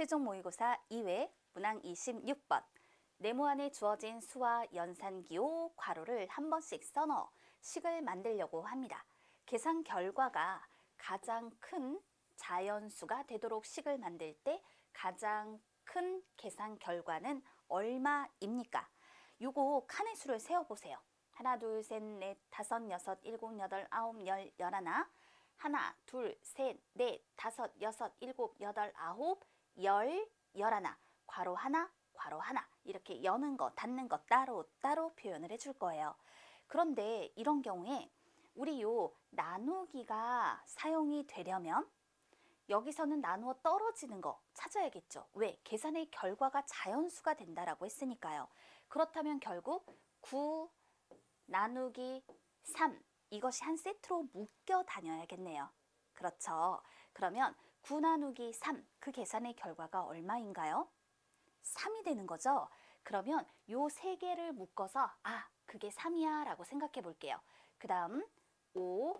최종 모의고사 2회 문항 26번 네모 안에 주어진 수와 연산기호 괄호를 한 번씩 써넣어 식을 만들려고 합니다. 계산 결과가 가장 큰 자연수가 되도록 식을 만들 때 가장 큰 계산 결과는 얼마입니까? 요거 칸의 수를 세어보세요. 하나, 둘, 셋, 넷, 다섯, 여섯, 일곱, 여덟, 아홉, 열, 열하나. 하나, 둘, 셋, 넷, 다섯, 여섯, 일곱, 여덟, 아홉, 열, 열하나. 괄호 하나, 괄호 하나. 이렇게 여는 거, 닫는 거 따로 표현을 해줄 거예요. 그런데 이런 경우에 우리 요 나누기가 사용이 되려면 여기서는 나누어 떨어지는 거 찾아야겠죠. 왜? 계산의 결과가 자연수가 된다라고 했으니까요. 그렇다면 결국 9 나누기 3 이것이 한 세트로 묶여 다녀야겠네요. 그렇죠. 그러면 9 나누기 3 그 계산의 결과가 얼마인가요? 3이 되는 거죠. 그러면 요 세 개를 묶어서 그게 3이야 라고 생각해 볼게요. 그 다음 5,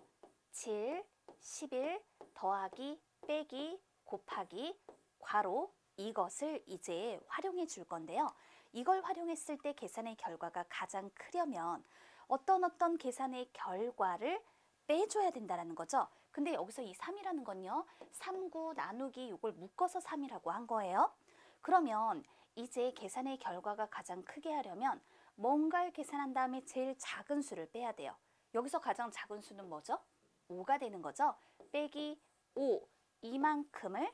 7, 11 더하기 빼기 곱하기 괄호 이것을 이제 활용해 줄 건데요. 이걸 활용했을 때 계산의 결과가 가장 크려면 어떤 계산의 결과를 빼줘야 된다는 거죠. 근데 여기서 이 3이라는 건요. 3, 9 나누기 이걸 묶어서 3이라고 한 거예요. 그러면 이제 계산의 결과가 가장 크게 하려면 뭔가를 계산한 다음에 제일 작은 수를 빼야 돼요. 여기서 가장 작은 수는 뭐죠? 5가 되는 거죠. 빼기 5 이만큼을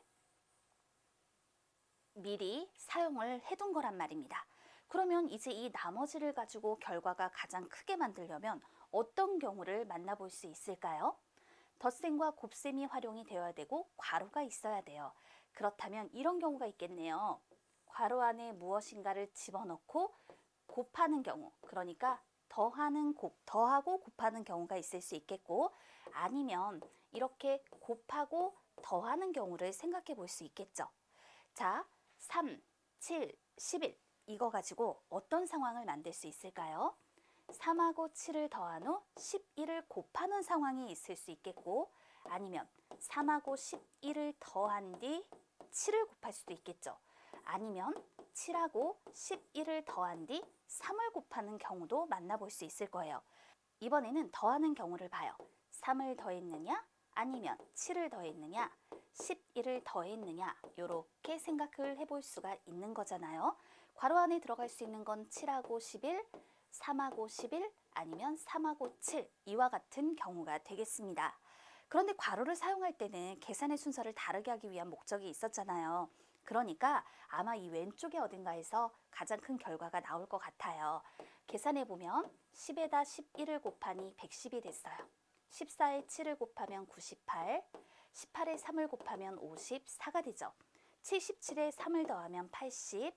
미리 사용을 해둔 거란 말입니다. 그러면 이제 이 나머지를 가지고 결과가 가장 크게 만들려면 어떤 경우를 만나볼 수 있을까요? 덧셈과 곱셈이 활용이 되어야 되고 괄호가 있어야 돼요. 그렇다면 이런 경우가 있겠네요. 괄호 안에 무엇인가를 집어넣고 곱하는 경우, 그러니까 더하고 곱하는 경우가 있을 수 있겠고, 아니면 이렇게 곱하고 더하는 경우를 생각해 볼 수 있겠죠. 자, 3, 7, 11 이거 가지고 어떤 상황을 만들 수 있을까요? 3하고 7을 더한 후 11을 곱하는 상황이 있을 수 있겠고, 아니면 3하고 11을 더한 뒤 7을 곱할 수도 있겠죠. 아니면 7하고 11을 더한 뒤 3을 곱하는 경우도 만나볼 수 있을 거예요. 이번에는 더하는 경우를 봐요. 3을 더했느냐 아니면 7을 더했느냐 11을 더했느냐 이렇게 생각을 해볼 수가 있는 거잖아요. 괄호 안에 들어갈 수 있는 건 7하고 11, 3하고 11 아니면 3하고 7 이와 같은 경우가 되겠습니다. 그런데 괄호를 사용할 때는 계산의 순서를 다르게 하기 위한 목적이 있었잖아요. 그러니까 아마 이 왼쪽에 어딘가에서 가장 큰 결과가 나올 것 같아요. 계산해 보면 10에다 11을 곱하니 110이 됐어요. 14에 7을 곱하면 98, 18에 3을 곱하면 54가 되죠. 77에 3을 더하면 80,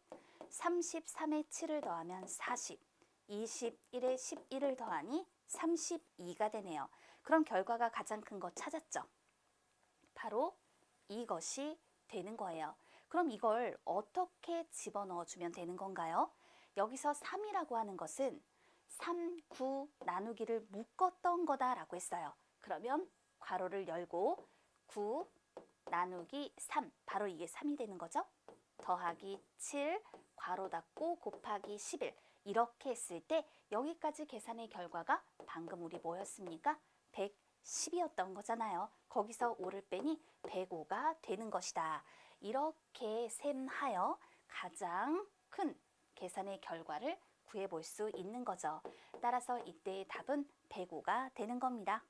33에 7을 더하면 40, 21에 11을 더하니 32가 되네요. 그럼 결과가 가장 큰 거 찾았죠? 바로 이것이 되는 거예요. 그럼 이걸 어떻게 집어넣어 주면 되는 건가요? 여기서 3이라고 하는 것은 3, 9 나누기를 묶었던 거다라고 했어요. 그러면 괄호를 열고 9 나누기 3 바로 이게 3이 되는 거죠. 더하기 7 괄호 닫고 곱하기 11 이렇게 했을 때 여기까지 계산의 결과가 방금 우리 뭐였습니까? 110이었던 거잖아요. 거기서 5를 빼니 105가 되는 것이다. 이렇게 셈하여 가장 큰 계산의 결과를 구해볼 수 있는 거죠. 따라서 이때의 답은 105가 되는 겁니다.